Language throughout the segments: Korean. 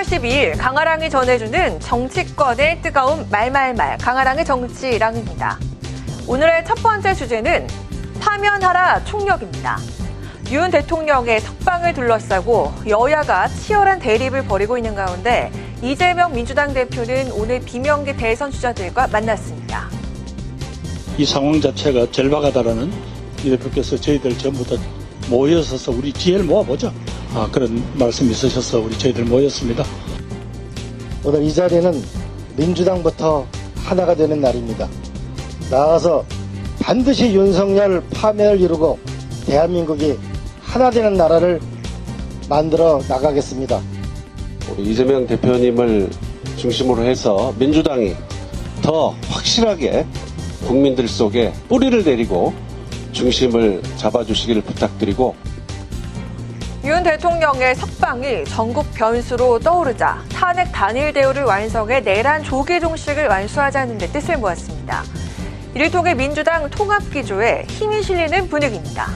12일 강아랑이 전해주는 정치권의 뜨거운 말말말 강아랑의 정치랑입니다. 오늘의 첫 번째 주제는 파면하라 총력입니다. 윤 대통령의 석방을 둘러싸고 여야가 치열한 대립을 벌이고 있는 가운데 이재명 민주당 대표는 오늘 비명계 대선 주자들과 만났습니다. 이 상황 자체가 절박하다라는 이 대표께서 저희들 전부 다 모여서서 우리 지혜를 모아보자. 그런 말씀이 있으셔서 우리 저희들 모였습니다. 오늘 이 자리는 민주당부터 하나가 되는 날입니다. 나아가서 반드시 윤석열 파면을 이루고 대한민국이 하나 되는 나라를 만들어 나가겠습니다. 우리 이재명 대표님을 중심으로 해서 민주당이 더 확실하게 국민들 속에 뿌리를 내리고 중심을 잡아주시기를 부탁드리고, 윤 대통령의 석방이 전국 변수로 떠오르자 탄핵 단일 대우를 완성해 내란 조기 종식을 완수하자는 데 뜻을 모았습니다. 이를 통해 민주당 통합기조에 힘이 실리는 분위기입니다.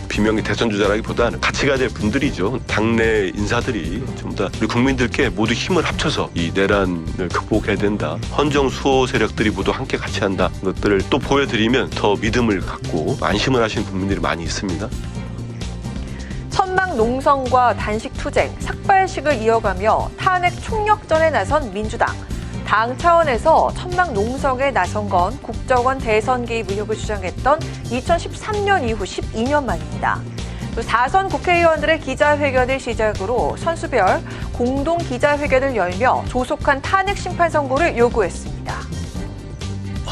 비명계 대선 주자라기보다는 같이 가야 될 분들이죠. 당내 인사들이 전부 다 우리 국민들께 모두 힘을 합쳐서 이 내란을 극복해야 된다. 헌정 수호 세력들이 모두 함께 같이 한다. 것들을 또 보여드리면 더 믿음을 갖고 안심을 하시는 국민들이 많이 있습니다. 천막 농성과 단식 투쟁, 삭발식을 이어가며 탄핵 총력전에 나선 민주당. 당 차원에서 천막 농성에 나선 건 국정원 대선 개입 의혹을 주장했던 2013년 이후 12년 만입니다. 또 4선 국회의원들의 기자회견을 시작으로 선수별 공동 기자회견을 열며 조속한 탄핵 심판 선고를 요구했습니다.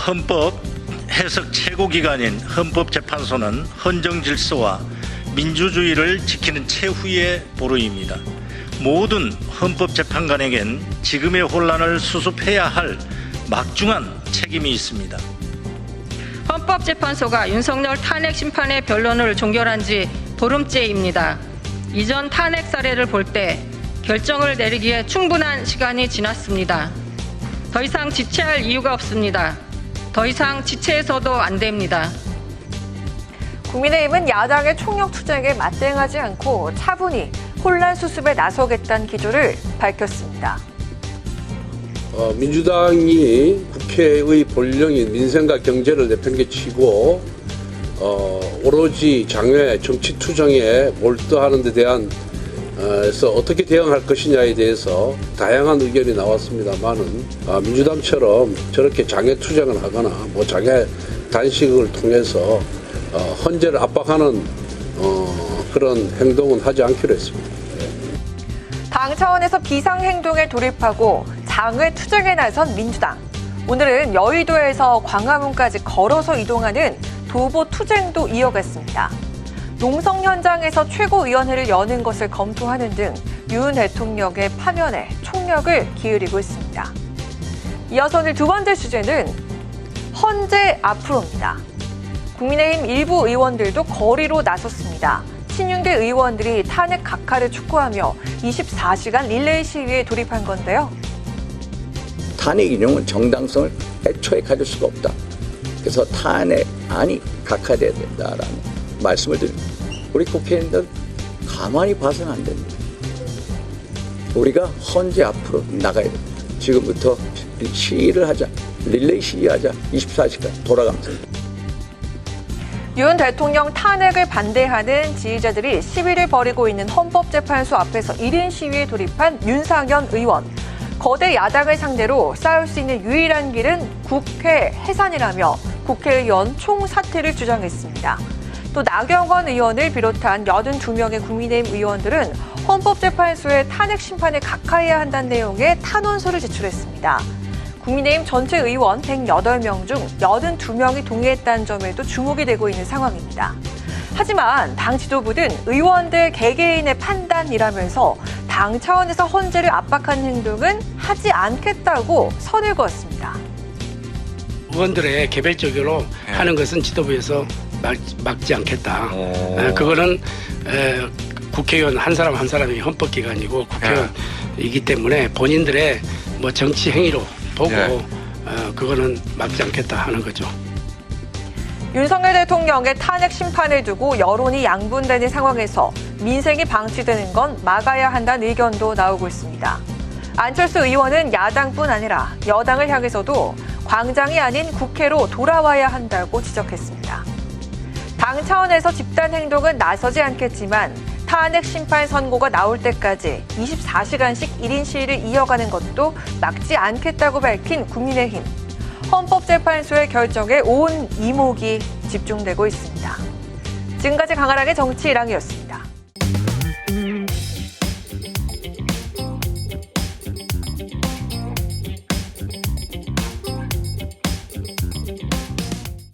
헌법 해석 최고기관인 헌법재판소는 헌정 질서와 민주주의를 지키는 최후의 보루입니다. 모든 헌법재판관에겐 지금의 혼란을 수습해야 할 막중한 책임이 있습니다. 헌법재판소가 윤석열 탄핵 심판의 변론을 종결한 지 보름째입니다. 이전 탄핵 사례를 볼 때 결정을 내리기에 충분한 시간이 지났습니다. 더 이상 지체할 이유가 없습니다. 더 이상 지체해서도 안 됩니다. 국민의힘은 야당의 총력 투쟁에 맞대응하지 않고 차분히 혼란 수습에 나서겠다는 기조를 밝혔습니다. 민주당이 국회의 본령인 민생과 경제를 내팽개치고 오로지 장외 정치 투쟁에 몰두하는 데 대한 에서 어떻게 대응할 것이냐에 대해서 다양한 의견이 나왔습니다만은 민주당처럼 저렇게 장외 투쟁을 하거나 뭐 장외 단식을 통해서 헌재를 압박하는 그런 행동은 하지 않기로 했습니다. 당 차원에서 비상행동에 돌입하고 장외 투쟁에 나선 민주당. 오늘은 여의도에서 광화문까지 걸어서 이동하는 도보 투쟁도 이어갔습니다. 농성 현장에서 최고위원회를 여는 것을 검토하는 등 윤 대통령의 파면에 총력을 기울이고 있습니다. 이어서 오늘 두 번째 주제는 헌재 앞으로입니다. 국민의힘 일부 의원들도 거리로 나섰습니다. 친윤계 의원들이 탄핵 각하를 촉구하며 24시간 릴레이 시위에 돌입한 건데요. 탄핵 인용은 정당성을 애초에 가질 수가 없다. 그래서 탄핵안이 각하돼야 된다라는 말씀을 드립니다. 우리 국회의원들 가만히 봐서는 안 됩니다. 우리가 헌재 앞으로 나가야 됩니다. 지금부터 시위를 하자. 릴레이 시위하자. 24시간 돌아가면서. 윤 대통령 탄핵을 반대하는 지지자들이 시위를 벌이고 있는 헌법재판소 앞에서 1인 시위에 돌입한 윤상현 의원. 거대 야당을 상대로 싸울 수 있는 유일한 길은 국회 해산이라며 국회의원 총사퇴를 주장했습니다. 또 나경원 의원을 비롯한 82명의 국민의힘 의원들은 헌법재판소의 탄핵 심판에 각하해야 한다는 내용의 탄원서를 제출했습니다. 국민의힘 전체 의원 108명 중 82명이 동의했다는 점에도 주목이 되고 있는 상황입니다. 하지만 당 지도부는 의원들 개개인의 판단이라면서 당 차원에서 헌재를 압박하는 행동은 하지 않겠다고 선을 그었습니다. 의원들의 개별적으로 하는 것은 지도부에서 막지 않겠다. 그거는 국회의원 한 사람 한 사람이 헌법기관이고 국회의원이기 때문에 본인들의 뭐 정치 행위로 보고 그거는 막지 않겠다 하는 거죠. 윤석열 대통령의 탄핵 심판을 두고 여론이 양분되는 상황에서 민생이 방치되는 건 막아야 한다는 의견도 나오고 있습니다. 안철수 의원은 야당뿐 아니라 여당을 향해서도 광장이 아닌 국회로 돌아와야 한다고 지적했습니다. 당 차원에서 집단 행동은 나서지 않겠지만 탄핵 심판 선고가 나올 때까지 24시간씩 1인 시위를 이어가는 것도 막지 않겠다고 밝힌 국민의힘. 헌법재판소의 결정에 온 이목이 집중되고 있습니다. 지금까지 강하란의 정치 1항이었습니다.